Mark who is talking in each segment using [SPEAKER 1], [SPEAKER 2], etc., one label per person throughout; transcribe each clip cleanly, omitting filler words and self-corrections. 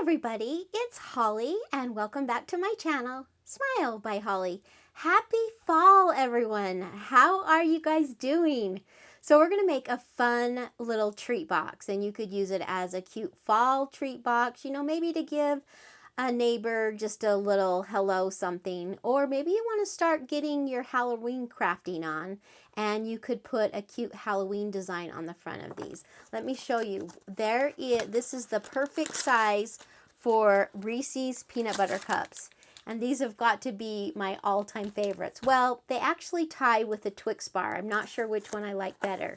[SPEAKER 1] everybody, it's Holly and welcome back to my channel, Smile by Holly. Happy fall everyone! How are you guys doing? So we're going to make a fun little treat box and you could use it as a cute fall treat box, maybe to give a neighbor just a little hello something, or maybe you want to start getting your Halloween crafting on and you could put a cute Halloween design on the front of these. Let me show you. This is the perfect size for Reese's peanut butter cups. And these have got to be my all-time favorites. Well, they actually tie with a Twix bar. I'm not sure which one I like better.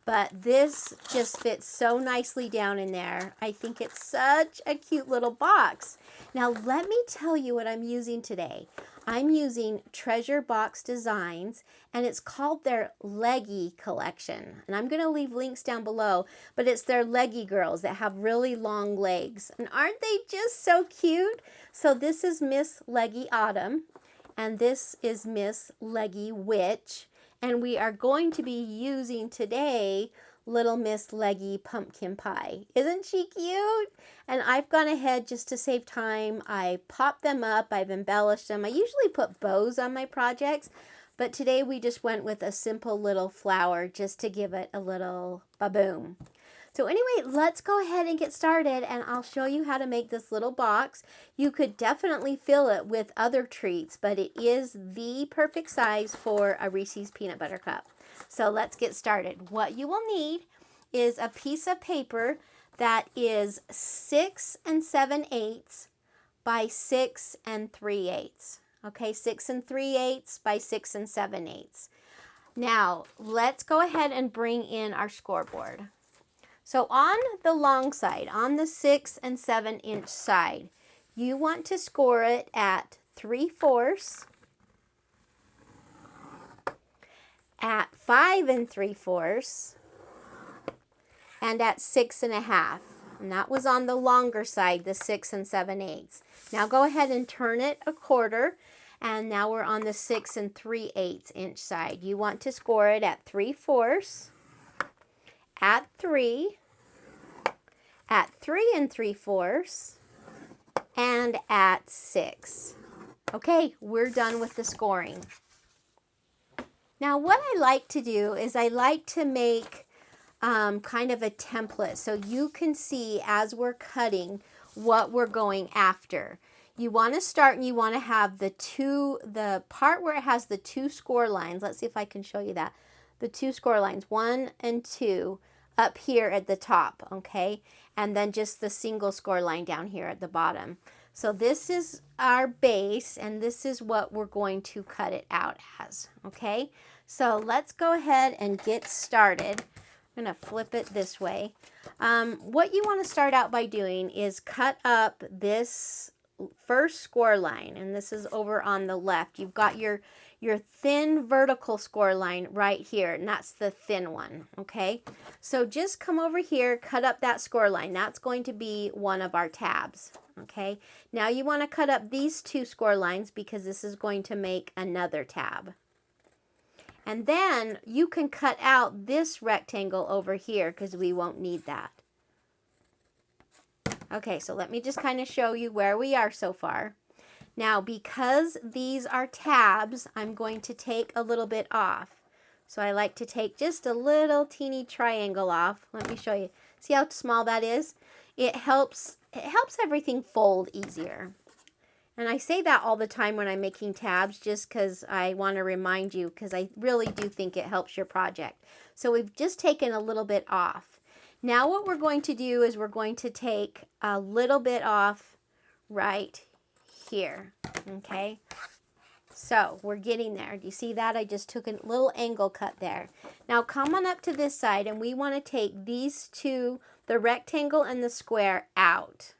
[SPEAKER 1] But this just fits so nicely down in there. I think it's such a cute little box. Now let me tell you what I'm using today. I'm using Treasure Box Designs and it's called their Leggy collection. And I'm going to leave links down below, but it's their Leggy girls that have really long legs. And aren't they just so cute? So this is Miss Leggy Autumn and this is Miss Leggy Witch. And we are going to be using today Little Miss Leggy Pumpkin Pie. Isn't she cute? And I've gone ahead just to save time. I popped them up. I've embellished them. I usually put bows on my projects, but today we just went with a simple little flower just to give it a little ba-boom. So anyway, let's go ahead and get started and I'll show you how to make this little box. You could definitely fill it with other treats, but it is the perfect size for a Reese's peanut butter cup. So let's get started. What you will need is a piece of paper that is 6 7/8 by 6 3/8. Okay, 6 3/8 by 6 7/8. Now, let's go ahead and bring in our scoreboard. So on the long side, on the 6 7-inch side, you want to score it at 3/4, at 5 3/4, and at 6 1/2. And that was on the longer side, the 6 7/8. Now go ahead and turn it a quarter, and now we're on the 6 3/8 inch side. You want to score it at 3/4, at 3, at 3 3/4, and at 6. Okay, we're done with the scoring. Now what I like to do is I like to make kind of a template so you can see as we're cutting what we're going after. You want to start and you want to have the part where it has the two score lines. Let's see if I can show you that. The two score lines, 1 and 2, up here at the top, okay? And then just the single score line down here at the bottom. So this is our base and this is what we're going to cut it out as, okay? So let's go ahead and get started. I'm going to flip it this way. What you want to start out by doing is cut up this first score line, and this is over on the left. You've got your thin vertical score line right here, and that's the thin one, okay? So just come over here, cut up that score line. That's going to be one of our tabs, okay? Now you want to cut up these two score lines because this is going to make another tab. And then you can cut out this rectangle over here because we won't need that. Okay, so let me just kind of show you where we are so far. Now, because these are tabs, I'm going to take a little bit off. So I like to take just a little teeny triangle off. Let me show you. See how small that is? It helps everything fold easier. And I say that all the time when I'm making tabs just because I want to remind you, because I really do think it helps your project. So we've just taken a little bit off. Now what we're going to do is we're going to take a little bit off right here, okay? So we're getting there. Do you see that? I just took a little angle cut there. Now come on up to this side and we want to take these two, the rectangle and the square, out.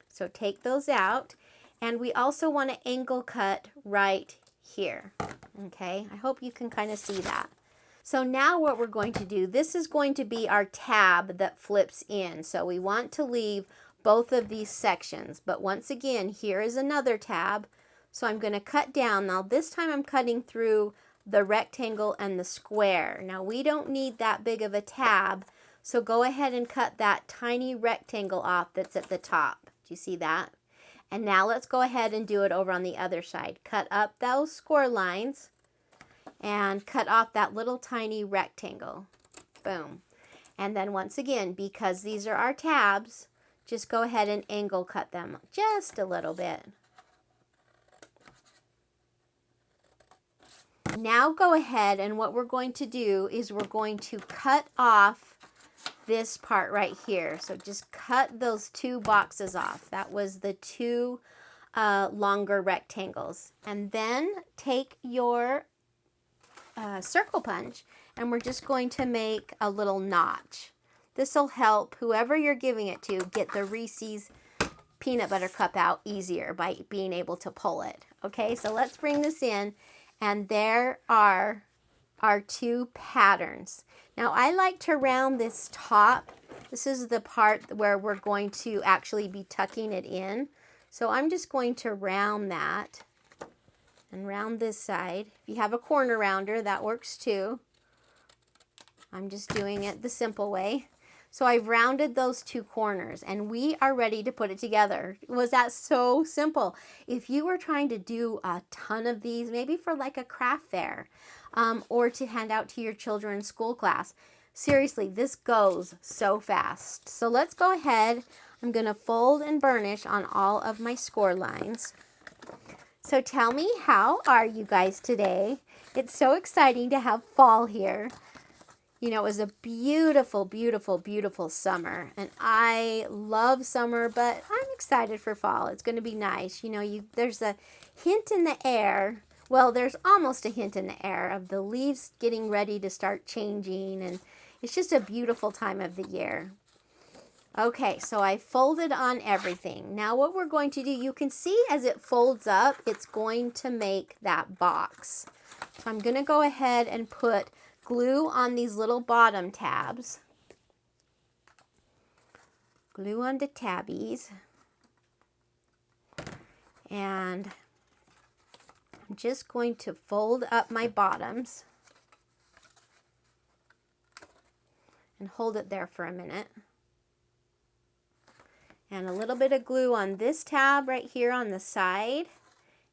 [SPEAKER 1] So take those out. And we also want to angle cut right here, okay? I hope you can kind of see that. So now what we're going to do, this is going to be our tab that flips in. So we want to leave both of these sections. But once again, here is another tab. So I'm going to cut down. Now this time I'm cutting through the rectangle and the square. Now we don't need that big of a tab. So go ahead and cut that tiny rectangle off that's at the top. Do you see that? And now let's go ahead and do it over on the other side. Cut up those score lines and cut off that little tiny rectangle. Boom. And then once again, because these are our tabs, just go ahead and angle cut them just a little bit. Now go ahead, and what we're going to do is we're going to cut off this part right here. So just cut those 2 boxes off. That was the 2 longer rectangles. And then take your circle punch, and we're just going to make a little notch. This will help whoever you're giving it to get the Reese's peanut butter cup out easier by being able to pull it. Okay, so let's bring this in, and there are our 2 patterns. Now I like to round this top. This is the part where we're going to actually be tucking it in. So I'm just going to round that and round this side. If you have a corner rounder, that works too. I'm just doing it the simple way. So I've rounded those 2 corners, and we are ready to put it together. Was that so simple? If you were trying to do a ton of these, maybe for like a craft fair, or to hand out to your children's school class, seriously, this goes so fast. So let's go ahead. I'm going to fold and burnish on all of my score lines. So tell me, how are you guys today? It's so exciting to have fall here. You know, it was a beautiful, beautiful, beautiful summer, and I love summer, but I'm excited for fall. It's going to be nice. You know, there's a hint in the air. Well, there's almost a hint in the air of the leaves getting ready to start changing, and it's just a beautiful time of the year. Okay, so I folded on everything. Now what we're going to do, you can see as it folds up, it's going to make that box. So I'm going to go ahead and put glue on these little bottom tabs. Glue on the tabbies. And I'm just going to fold up my bottoms and hold it there for a minute. And a little bit of glue on this tab right here on the side,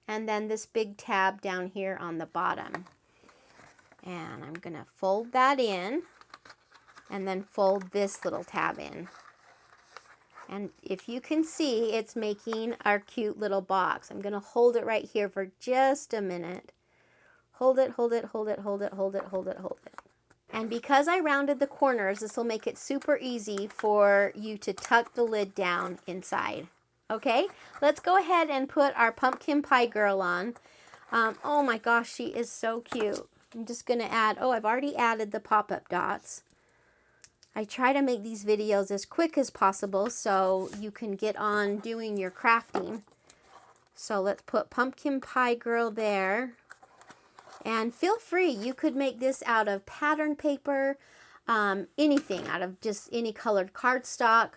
[SPEAKER 1] and then this big tab down here on the bottom. And I'm going to fold that in, and then fold this little tab in. And if you can see, it's making our cute little box. I'm going to hold it right here for just a minute. Hold it, hold it, hold it, hold it, hold it, hold it, hold it. And because I rounded the corners, this will make it super easy for you to tuck the lid down inside. Okay, let's go ahead and put our pumpkin pie girl on. Oh my gosh, she is so cute. I'm just going to add, I've already added the pop-up dots. I try to make these videos as quick as possible so you can get on doing your crafting. So let's put pumpkin pie girl there. And feel free, you could make this out of pattern paper, anything, out of just any colored cardstock.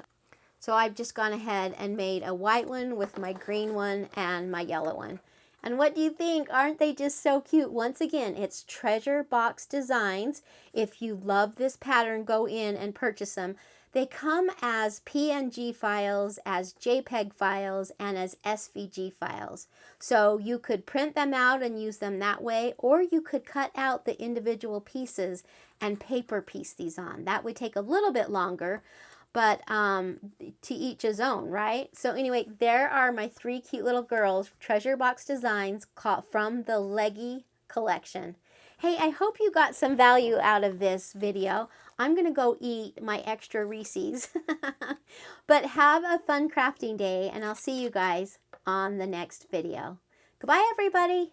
[SPEAKER 1] So I've just gone ahead and made a white one with my green one and my yellow one. And what do you think? Aren't they just so cute? Once again, it's Treasure Box Designs. If you love this pattern, go in and purchase them. They come as PNG files, as JPEG files, and as SVG files. So you could print them out and use them that way, or you could cut out the individual pieces and paper piece these on. That would take a little bit longer, but to each his own, right? So anyway, there are my 3 cute little girls, Treasure Box Designs, from the Leggy collection. Hey, I hope you got some value out of this video. I'm going to go eat my extra Reese's. But have a fun crafting day, and I'll see you guys on the next video. Goodbye, everybody.